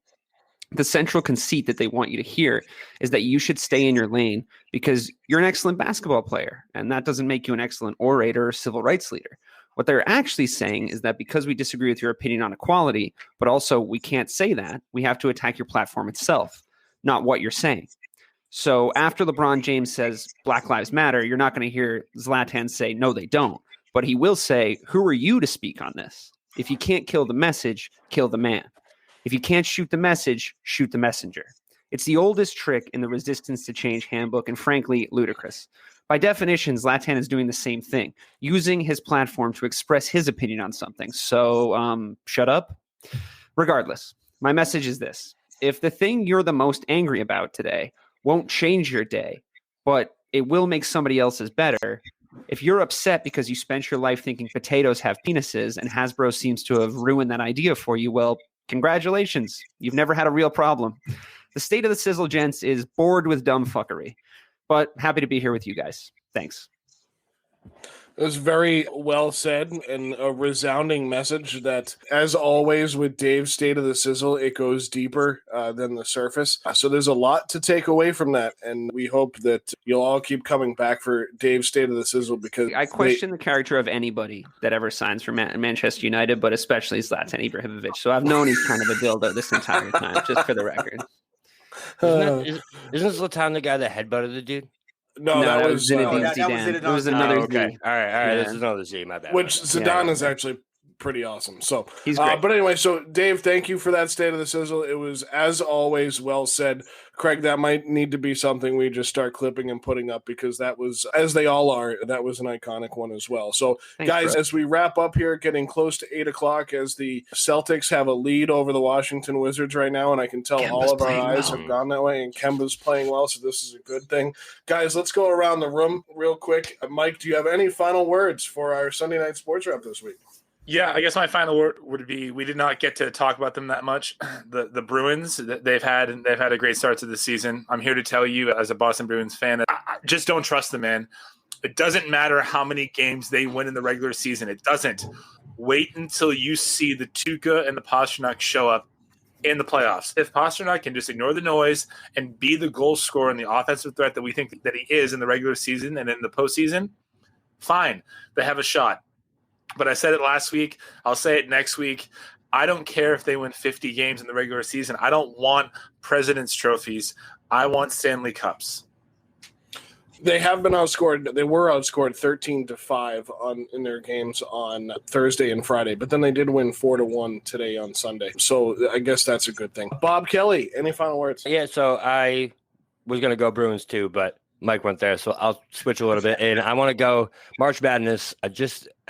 The central conceit that they want you to hear is that you should stay in your lane because you're an excellent basketball player, and that doesn't make you an excellent orator or civil rights leader. What they're actually saying is that because we disagree with your opinion on equality, but also we can't say that, we have to attack your platform itself, not what you're saying. So after LeBron James says Black Lives Matter, you're not going to hear Zlatan say, no, they don't. But he will say, who are you to speak on this? If you can't kill the message, kill the man. If you can't shoot the message, shoot the messenger. It's the oldest trick in the resistance to change handbook and frankly, ludicrous. By definition, Zlatan is doing the same thing, using his platform to express his opinion on something. So shut up. Regardless, my message is this. If the thing you're the most angry about today won't change your day, but it will make somebody else's better, if you're upset because you spent your life thinking potatoes have penises and Hasbro seems to have ruined that idea for you, well, congratulations. You've never had a real problem. The state of the sizzle, gents, is bored with dumb fuckery. But happy to be here with you guys. Thanks. It was very well said and a resounding message that, as always with Dave's State of the Sizzle, it goes deeper than the surface. So there's a lot to take away from that, and we hope that you'll all keep coming back for Dave's State of the Sizzle because I question the character of anybody that ever signs for Manchester United, but especially Zlatan Ibrahimovic. So I've known he's kind of a dildo this entire time, just for the record. Isn't Zlatan the guy that headbutted the dude? No, that was Zinedine Zidane. It was another okay. Z. All right. Yeah. This is another Z. My bad. Which Zidane is actually pretty awesome. So he's great. But anyway, so Dave, thank you for that State of the Sizzle. It was, as always, well said. Craig, that might need to be something we just start clipping and putting up because that was, as they all are, that was an iconic one as well. So, Thanks, guys, bro. as we wrap up here, getting close to 8 o'clock, as the Celtics have a lead over the Washington Wizards right now, and I can tell all of our eyes have gone that way, and Kemba's playing well, so this is a good thing. Guys, let's go around the room real quick. Mike, do you have any final words for our Sunday Night Sports Wrap this week? Yeah, I guess my final word would be we did not get to talk about them that much. The Bruins, they've had a great start to the season. I'm here to tell you, as a Boston Bruins fan, I just don't trust them, man. It doesn't matter how many games they win in the regular season. It doesn't. Wait until you see the Tuukka and the Pastrnak show up in the playoffs. If Pastrnak can just ignore the noise and be the goal scorer and the offensive threat that we think that he is in the regular season and in the postseason, fine. They have a shot. But I said it last week. I'll say it next week. I don't care if they win 50 games in the regular season. I don't want President's trophies. I want Stanley Cups. They have been outscored. They were outscored 13-5 in their games on Thursday and Friday, but then they did win 4-1 today on Sunday. So I guess that's a good thing. Bob Kelly, any final words? Yeah, so I was going to go Bruins too, but Mike went there, so I'll switch a little bit. And I want to go March Madness.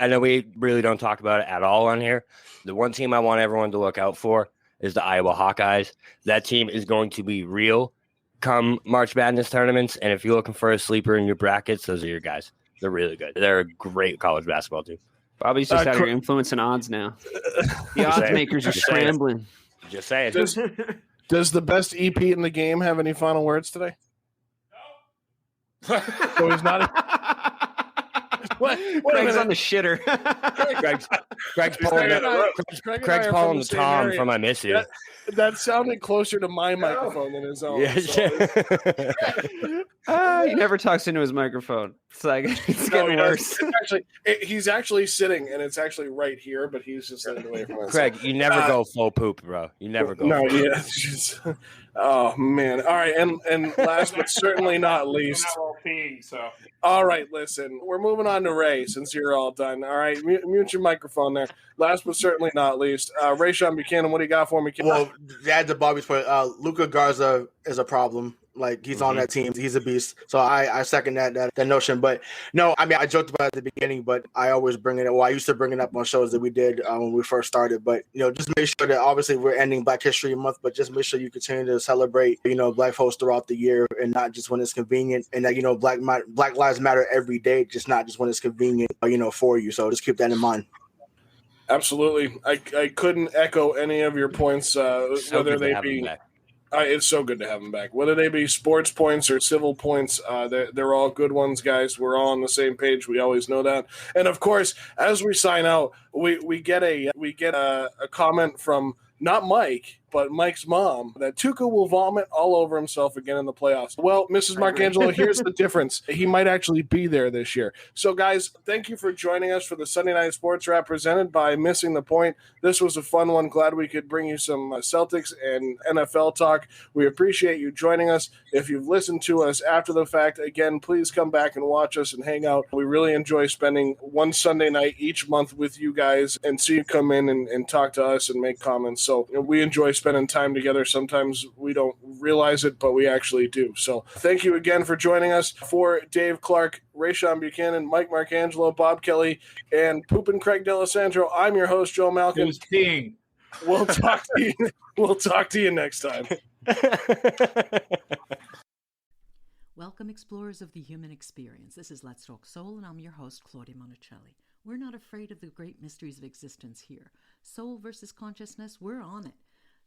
I know we really don't talk about it at all on here. The one team I want everyone to look out for is the Iowa Hawkeyes. That team is going to be real come March Madness tournaments. And if you're looking for a sleeper in your brackets, those are your guys. They're really good. They're a great college basketball team. Bobby's just out here influencing odds now. The odds makers are scrambling. Just saying. Does the best EP in the game have any final words today? So he's not. Craig's on the shitter. Greg's pulling the Tom from I Miss You. That sounded closer to my microphone than his own. He never talks into his microphone. It's like it's getting worse. He's actually sitting, and it's actually right here, but he's just sitting away from us. Craig, you never go full poop, bro. You never go. No, yeah. Oh man. All right, and last but certainly not least. All right, listen, we're moving on to Ray since you're all done. All right, mute your microphone there. Last but certainly not least, Rayshawn Buchanan, what do you got for me? Well, to add to Bobby's point, Luka Garza is a problem. Like he's on that team. He's a beast. So I second that notion. But no, I mean, I joked about it at the beginning, but I always bring it up. Well, I used to bring it up on shows that we did when we first started. But, just make sure that obviously we're ending Black History Month, but just make sure you continue to celebrate, Black folks throughout the year and not just when it's convenient. And that, Black Lives Matter every day, just not just when it's convenient, for you. So just keep that in mind. Absolutely. I couldn't echo any of your points, whether they be. It's so good to have them back. Whether they be sports points or civil points, they're all good ones, guys. We're all on the same page. We always know that. And of course, as we sign out, we get a comment from not Mike, but Mike's mom, that Tuca will vomit all over himself again in the playoffs. Well, Mrs. Marcangelo, here's the difference. He might actually be there this year. So, guys, thank you for joining us for the Sunday Night Sports Wrap presented by Missing the Point. This was a fun one. Glad we could bring you some Celtics and NFL talk. We appreciate you joining us. If you've listened to us after the fact, again, please come back and watch us and hang out. We really enjoy spending one Sunday night each month with you guys and see you come in and talk to us and make comments. So we enjoy spending time together. Sometimes we don't realize it, but we actually do. So thank you again for joining us. For Dave Clarke, Rayshawn Buchanan, Mike Marcangelo, Bob Kelly, and Poopin' Craig D'Alessandro, I'm your host, Joe Malkin. Who's king? We'll talk to you. We'll talk to you next time. Welcome, explorers of the human experience. This is Let's Talk Soul, and I'm your host, Claudia Monticelli. We're not afraid of the great mysteries of existence here. Soul versus consciousness, we're on it.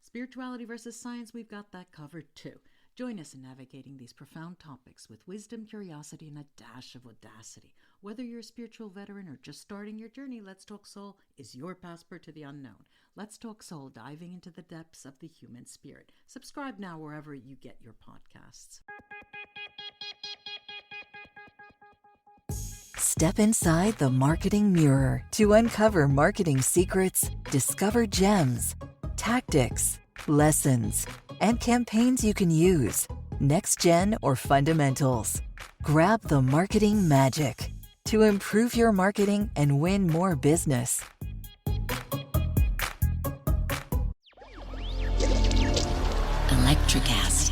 Spirituality versus science, we've got that covered too. Join us in navigating these profound topics with wisdom, curiosity, and a dash of audacity. Whether you're a spiritual veteran or just starting your journey, Let's Talk Soul is your passport to the unknown. Let's Talk Soul, diving into the depths of the human spirit. Subscribe now wherever you get your podcasts. Step inside the marketing mirror to uncover marketing secrets, discover gems, tactics, lessons, and campaigns you can use, next gen or fundamentals. Grab the marketing magic to improve your marketing and win more business. Electricast.